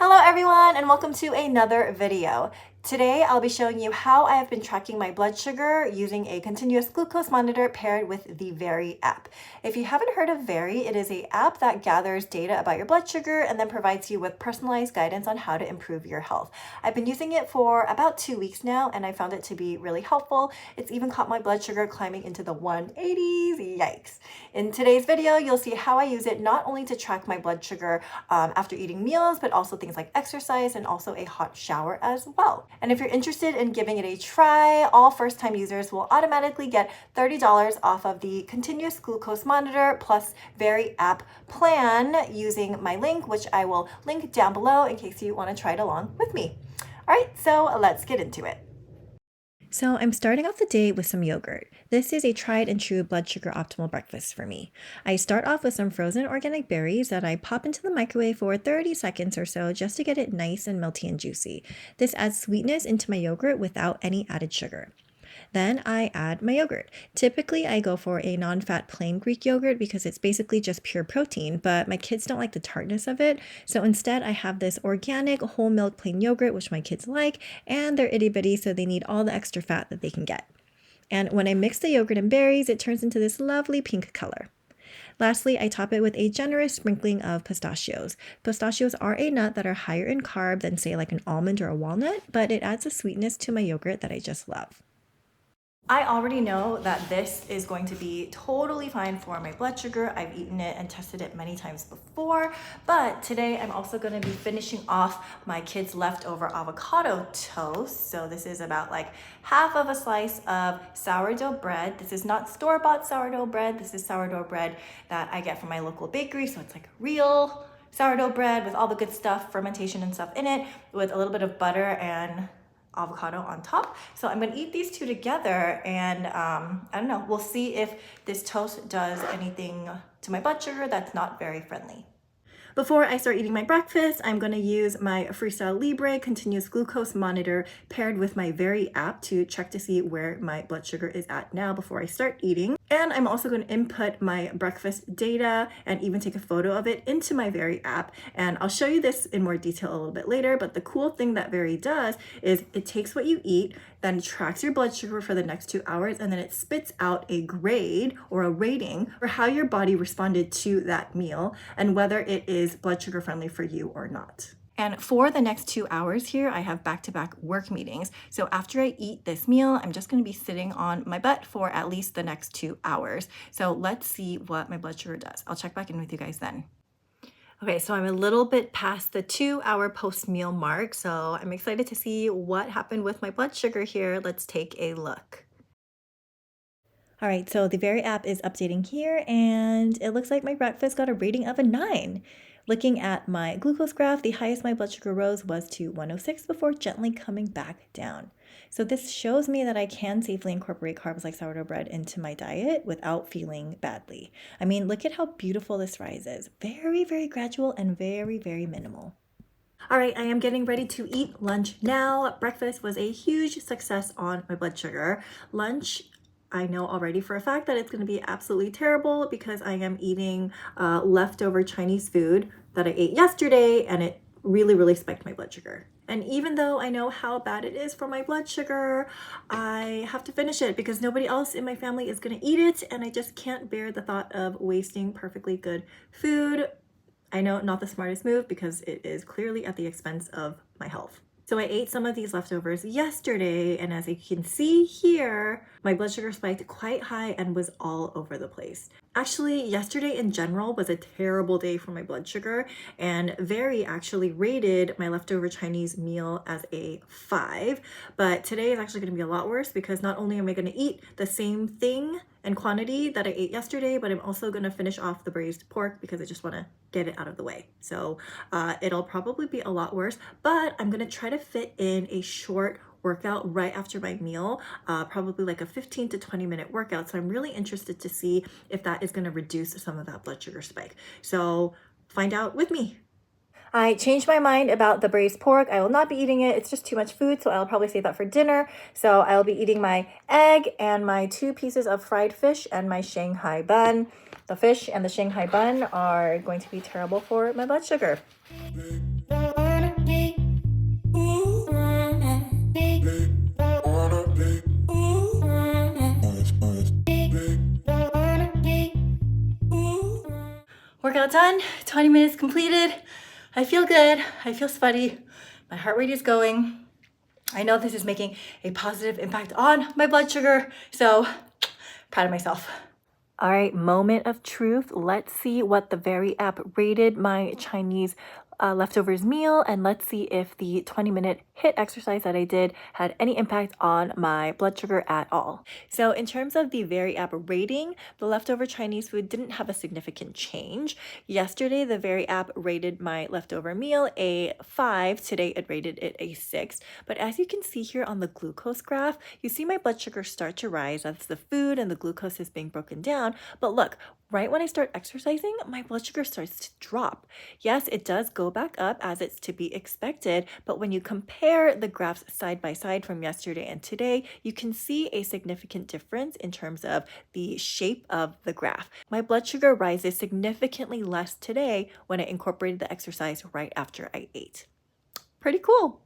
Hello everyone and welcome to another video. Today I'll be showing you how I have been tracking my blood sugar using a continuous glucose monitor paired with the Very app. If you haven't heard of Very, it is an app that gathers data about your blood sugar and then provides you with personalized guidance on how to improve your health. I've been using it for about 2 weeks now and I found it to be really helpful. It's even caught my blood sugar climbing into the 180s. Yikes. In today's video, you'll see how I use it not only to track my blood sugar after eating meals, but also things like exercise and also a hot shower as well. And if you're interested in giving it a try, all first-time users will automatically get $30 off of the continuous glucose monitor plus Very app plan using my link, which I will link down below in case you want to try it along with me. All right, so let's get into it. So I'm starting off the day with some yogurt. This is a tried and true blood sugar optimal breakfast for me. I start off with some frozen organic berries that I pop into the microwave for 30 seconds or so just to get it nice and melty and juicy. This adds sweetness into my yogurt without any added sugar. Then I add my yogurt. Typically, I go for a non-fat plain Greek yogurt because it's basically just pure protein, but my kids don't like the tartness of it. So instead, I have this organic whole milk plain yogurt, which my kids like, and they're itty bitty, so they need all the extra fat that they can get. And when I mix the yogurt and berries, it turns into this lovely pink color. Lastly, I top it with a generous sprinkling of pistachios. Pistachios are a nut that are higher in carb than, say, like an almond or a walnut, but it adds a sweetness to my yogurt that I just love. I already know that this is going to be totally fine for my blood sugar. I've eaten it and tested it many times before, but today I'm also going to be finishing off my kids' leftover avocado toast. So this is about like half of a slice of sourdough bread. This is not store-bought sourdough bread. This is sourdough bread that I get from my local bakery. So it's like real sourdough bread with all the good stuff, fermentation and stuff in it, with a little bit of butter and avocado on top. So I'm gonna eat these two together and I don't know, we'll see if this toast does anything to my blood sugar that's not very friendly. Before I start eating my breakfast, I'm going to use my Freestyle Libre continuous glucose monitor paired with my Very app to check to see where my blood sugar is at now before I start eating. And I'm also going to input my breakfast data and even take a photo of it into my Very app. And I'll show you this in more detail a little bit later, but the cool thing that Very does is it takes what you eat, then tracks your blood sugar for the next 2 hours, and then it spits out a grade or a rating for how your body responded to that meal and whether it is blood sugar friendly for you or not. And for the next 2 hours here, I have back-to-back work meetings. So after I eat this meal, I'm just going to be sitting on my butt for at least the next 2 hours. So let's see what my blood sugar does. I'll check back in with you guys then. Okay, so I'm a little bit past the 2-hour post-meal mark, so I'm excited to see what happened with my blood sugar here. Let's take a look. All right, so the Very app is updating here, and it looks like my breakfast got a rating of a 9. Looking at my glucose graph, the highest my blood sugar rose was to 106 before gently coming back down. So this shows me that I can safely incorporate carbs like sourdough bread into my diet without feeling badly. I mean, look at how beautiful this rise is. Very, very gradual and very, very minimal. All right, I am getting ready to eat lunch now. Breakfast was a huge success on my blood sugar. Lunch, I know already for a fact that it's going to be absolutely terrible because I am eating leftover Chinese food that I ate yesterday and it really spiked my blood sugar. And even though I know how bad it is for my blood sugar, I have to finish it because nobody else in my family is going to eat it and I just can't bear the thought of wasting perfectly good food. I know, not the smartest move because it is clearly at the expense of my health. So I ate some of these leftovers yesterday, and as you can see here, my blood sugar spiked quite high and was all over the place. Actually, yesterday in general was a terrible day for my blood sugar, and Very actually rated my leftover Chinese meal as a 5, but today is actually going to be a lot worse because not only am I going to eat the same thing and quantity that I ate yesterday, but I'm also going to finish off the braised pork because I just want to get it out of the way. So it'll probably be a lot worse, but I'm going to try to fit in a short workout right after my meal, probably like a 15 to 20 minute workout. So I'm really interested to see if that is going to reduce some of that blood sugar spike. So find out with me. I changed my mind about the braised pork. I will not be eating it. It's just too much food, so I'll probably save that for dinner. So I'll be eating my egg and my 2 pieces of fried fish and my Shanghai bun. The fish and the Shanghai bun are going to be terrible for my blood sugar. workout done, 20 minutes completed. I feel good, I feel sweaty, my heart rate is going. I know this is making a positive impact on my blood sugar, so proud of myself. All right, moment of truth. Let's see what the Very app rated my Chinese leftovers meal, and let's see if the 20-minute HIIT exercise that I did had any impact on my blood sugar at all. So in terms of the Very app rating, the leftover Chinese food didn't have a significant change. Yesterday, the Very app rated my leftover meal a 5. Today, it rated it a 6. But as you can see here on the glucose graph, you see my blood sugar start to rise. That's the food and the glucose is being broken down. But look, right when I start exercising, my blood sugar starts to drop. Yes, it does go back up as it's to be expected, but when you compare the graphs side by side from yesterday and today, you can see a significant difference in terms of the shape of the graph. My blood sugar rises significantly less today when I incorporated the exercise right after I ate. Pretty cool.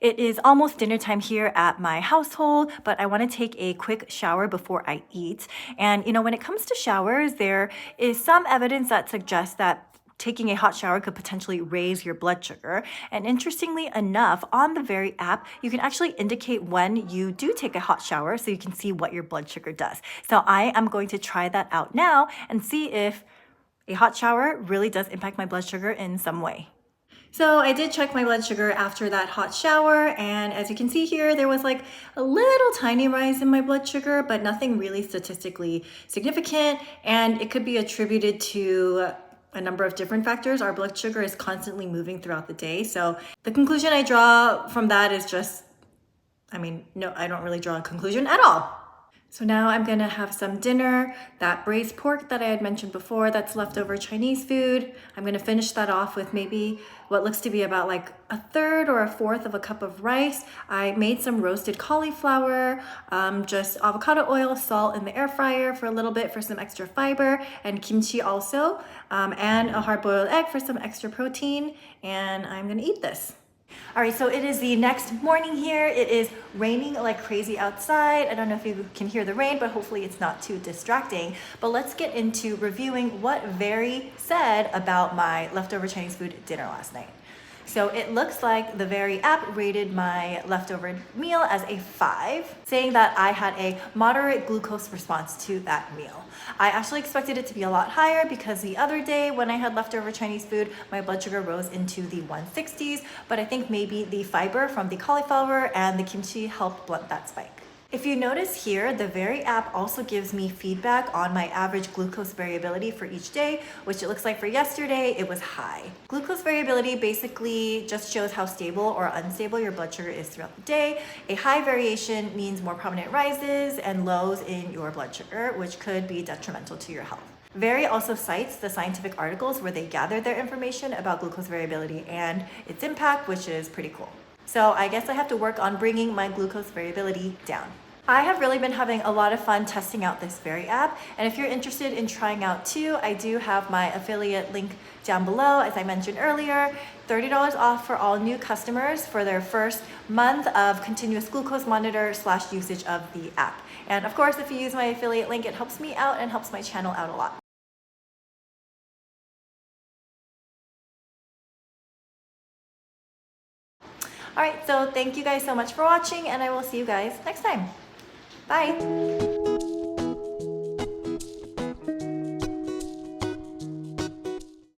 It is almost dinner time here at my household, but I want to take a quick shower before I eat. And when it comes to showers, there is some evidence that suggests that taking a hot shower could potentially raise your blood sugar. And interestingly enough, on the Very app, you can actually indicate when you do take a hot shower so you can see what your blood sugar does. So I am going to try that out now and see if a hot shower really does impact my blood sugar in some way. So I did check my blood sugar after that hot shower, and as you can see here, there was like a little tiny rise in my blood sugar, but nothing really statistically significant, and it could be attributed to a number of different factors. Our blood sugar is constantly moving throughout the day, so the conclusion I draw from that is just, no, I don't really draw a conclusion at all. So now I'm gonna have some dinner, that braised pork that I had mentioned before, that's leftover Chinese food. I'm gonna finish that off with maybe what looks to be about like a third or a fourth of a cup of rice. I made some roasted cauliflower, just avocado oil, salt in the air fryer for a little bit for some extra fiber, and kimchi also, and a hard-boiled egg for some extra protein, and I'm gonna eat this. All right, so it is the next morning here. It is raining like crazy outside. I don't know if you can hear the rain, but hopefully it's not too distracting. But let's get into reviewing what Very said about my leftover Chinese food dinner last night. So it looks like the Very app rated my leftover meal as a 5, saying that I had a moderate glucose response to that meal. I actually expected it to be a lot higher because the other day when I had leftover Chinese food, my blood sugar rose into the 160s, but I think maybe the fiber from the cauliflower and the kimchi helped blunt that spike. If you notice here, the Very app also gives me feedback on my average glucose variability for each day, which it looks like for yesterday, it was high. Glucose variability basically just shows how stable or unstable your blood sugar is throughout the day. A high variation means more prominent rises and lows in your blood sugar, which could be detrimental to your health. Very also cites the scientific articles where they gather their information about glucose variability and its impact, which is pretty cool. So I guess I have to work on bringing my glucose variability down. I have really been having a lot of fun testing out this Very app, and if you're interested in trying out too, I do have my affiliate link down below. As I mentioned earlier, $30 off for all new customers for their first month of continuous glucose monitor / usage of the app. And of course, if you use my affiliate link, it helps me out and helps my channel out a lot. All right, so thank you guys so much for watching, and I will see you guys next time. Bye.